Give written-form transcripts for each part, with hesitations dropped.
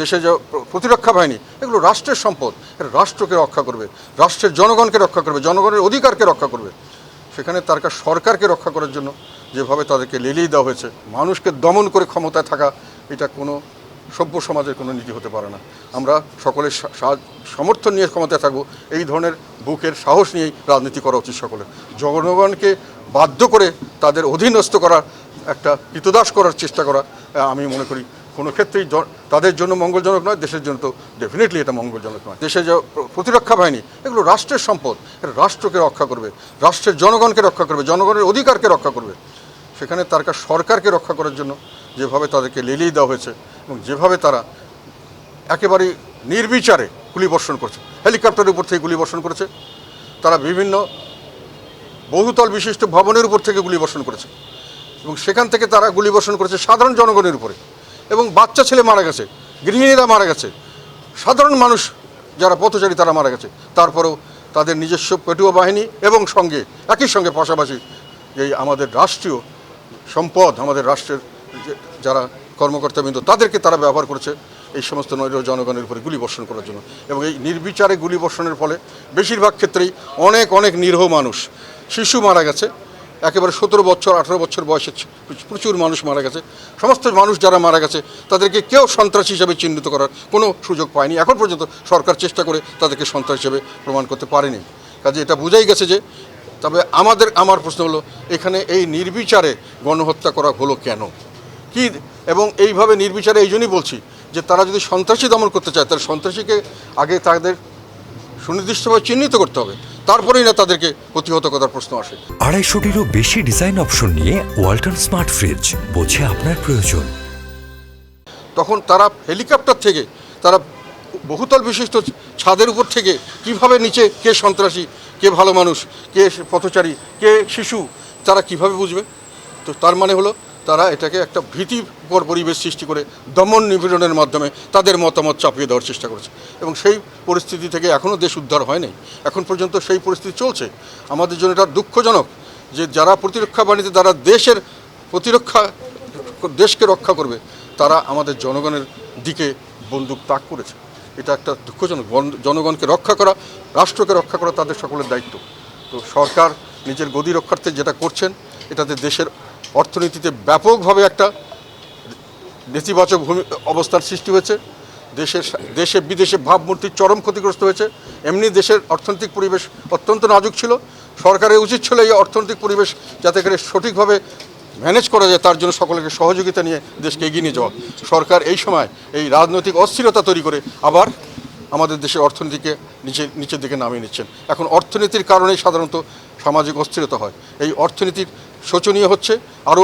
দেশে যে প্রতিরক্ষা বাহিনী এগুলো রাষ্ট্রের সম্পদ, এটা রাষ্ট্রকে রক্ষা করবে, রাষ্ট্রের জনগণকে রক্ষা করবে, জনগণের অধিকারকে রক্ষা করবে। সেখানে তার সরকারকে রক্ষা করার জন্য যেভাবে তাদেরকে লেলিয়ে দেওয়া হয়েছে, মানুষকে দমন করে ক্ষমতায় থাকা, এটা কোনো সভ্য সমাজের কোনো নীতি হতে পারে না। আমরা সকলের সমর্থন নিয়ে ক্ষমতায় থাকবো, এই ধরনের বুকের সাহস নিয়েই রাজনীতি করা উচিত সকলের। জনগণকে বাধ্য করে তাদের অধীনস্থ করার একটা কৃতদাস করার চেষ্টা করা, আমি মনে করি কোনো ক্ষেত্রেই তাদের জন্য মঙ্গলজনক নয়, দেশের জন্য তো ডেফিনেটলি এটা মঙ্গলজনক নয়। দেশে যে প্রতিরক্ষা বাহিনী এগুলো রাষ্ট্রের সম্পদ, এটা রাষ্ট্রকে রক্ষা করবে, রাষ্ট্রের জনগণকে রক্ষা করবে, জনগণের অধিকারকে রক্ষা করবে। সেখানে তার সরকারকে রক্ষা করার জন্য যেভাবে তাদেরকে লেলিয়ে দেওয়া হয়েছে এবং যেভাবে তারা একেবারেই নির্বিচারে গুলিবর্ষণ করছে, হেলিকপ্টারের উপর থেকে গুলিবর্ষণ করেছে, তারা বিভিন্ন বহুতল বিশিষ্ট ভবনের উপর থেকে গুলিবর্ষণ করেছে এবং সেখান থেকে তারা গুলিবর্ষণ করেছে সাধারণ জনগণের উপরে, এবং বাচ্চা ছেলে মারা গেছে, গৃহিণীরা মারা গেছে, সাধারণ মানুষ যারা পথচারী তারা মারা গেছে। তারপরেও তাদের নিজস্ব পেটুয়া বাহিনী এবং সঙ্গে একই সঙ্গে পাশাপাশি এই আমাদের রাষ্ট্রীয় সম্পদ, আমাদের রাষ্ট্রের যারা কর্মকর্তাবৃন্দ, তাদেরকে তারা ব্যবহার করেছে এই সমস্ত নৈর জনগণের উপরে গুলিবর্ষণ করার জন্য। এবং এই নির্বিচারে গুলিবর্ষণের ফলে বেশিরভাগ ক্ষেত্রেই অনেক নিরীহ মানুষ, শিশু মারা গেছে, একেবারে 17 বছর 18 বছর বয়সে প্রচুর মানুষ মারা গেছে। সমস্ত মানুষ যারা মারা গেছে তাদেরকে কেউ সন্ত্রাসী হিসাবে চিহ্নিত করার কোনো সুযোগ পায়নি। এখন পর্যন্ত সরকার চেষ্টা করে তাদেরকে সন্ত্রাস হিসেবে প্রমাণ করতে পারেনি। কাজে এটা বোঝাই গেছে যে, তবে আমার প্রশ্ন হলো, এখানে এই নির্বিচারে গণহত্যা করা হলো কেন, কি? এবং এইভাবে নির্বিচারে এই জন্যই বলছি যে তারা যদি সন্ত্রাসী দমন করতে চায়, তাহলে সন্ত্রাসীকে আগে তাদের সুনির্দিষ্টভাবে চিহ্নিত করতে হবে, তারপরেই না তাদেরকে প্রতিহত করার প্রশ্ন আসে। 250-টিরও বেশি ডিজাইন অপশন নিয়ে ওয়ালটন স্মার্ট ফ্রিজ, বোঝে আপনার প্রয়োজন। তখন তারা হেলিকপ্টার থেকে, তারা বহুতল বিশিষ্ট ছাদের উপর থেকে কিভাবে নিচে কে সন্ত্রাসী, কে ভালো মানুষ, কে পথচারী, কে শিশু, তারা কিভাবে বুঝবে? তো তার মানে হলো তারা এটাকে একটা ভীতিকর পরিবেশ সৃষ্টি করে দমন নিপীড়নের মাধ্যমে তাদের মতামত চাপিয়ে দেওয়ার চেষ্টা করেছে, এবং সেই পরিস্থিতি থেকে এখনও দেশ উদ্ধার হয়নি। এখন পর্যন্ত সেই পরিস্থিতি চলছে। আমাদের জন্য এটা দুঃখজনক যে যারা প্রতিরক্ষা বাহিনীতে, যারা দেশকে রক্ষা করবে, তারা আমাদের জনগণের দিকে বন্দুক তাক করেছে। এটা একটা দুঃখজনক। জনগণকে রক্ষা করা, রাষ্ট্রকে রক্ষা করা তাদের সকলের দায়িত্ব। তো সরকার নিজের গদি রক্ষার্থে যেটা করছেন, এটাতে দেশের অর্থনীতিতে ব্যাপকভাবে একটা নেতিবাচক অবস্থার সৃষ্টি হয়েছে। দেশে বিদেশে ভাবমূর্তির চরম ক্ষতিগ্রস্ত হয়েছে। এমনি দেশের অর্থনৈতিক পরিবেশ অত্যন্ত নাজুক ছিল। সরকারের উচিত ছিল এই অর্থনৈতিক পরিবেশ যাতে করে সঠিকভাবে ম্যানেজ করা যায়, তার জন্য সকলকে সহযোগিতা নিয়ে দেশকে এগিয়ে নিয়ে যাওয়া। সরকার এই সময় এই রাজনৈতিক অস্থিরতা তৈরি করে আবার আমাদের দেশের অর্থনীতিকে নিচের দিকে নামিয়ে নিচ্ছেন। এখন অর্থনীতির কারণেই সাধারণত সামাজিক অস্থিরতা হয়। এই অর্থনীতির শোচনীয় হচ্ছে, আরও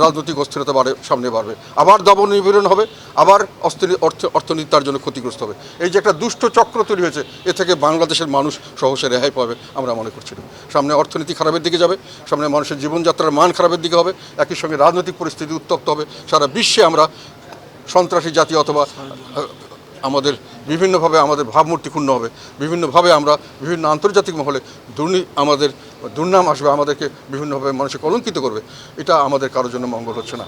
রাজনৈতিক অস্থিরতা সামনে বাড়বে, আবার দমন নিপীড়ন হবে, আবার অর্থনীতি তার জন্য ক্ষতিগ্রস্ত হবে। এই যে একটা দুষ্ট চক্র তৈরি হয়েছে, এ থেকে বাংলাদেশের মানুষ সহসা রেহাই পাবে আমরা মনে করছি না। সামনে অর্থনীতি খারাপের দিকে যাবে, সামনে মানুষের জীবনযাত্রার মান খারাপের দিকে হবে, একই সঙ্গে রাজনৈতিক পরিস্থিতি উত্তপ্ত হবে। সারা বিশ্বে আমরা সন্ত্রাসী জাতি অথবা আমাদের বিভিন্নভাবে আমাদের ভাবমূর্তি ক্ষুণ্ণ হবে, বিভিন্নভাবে আমরা বিভিন্ন আন্তর্জাতিক মহলে আমাদের দুর্নাম আসবে, আমাদেরকে বিভিন্নভাবে মানুষে কলঙ্কিত করবে। এটা আমাদের কারোর জন্য মঙ্গল হচ্ছে না।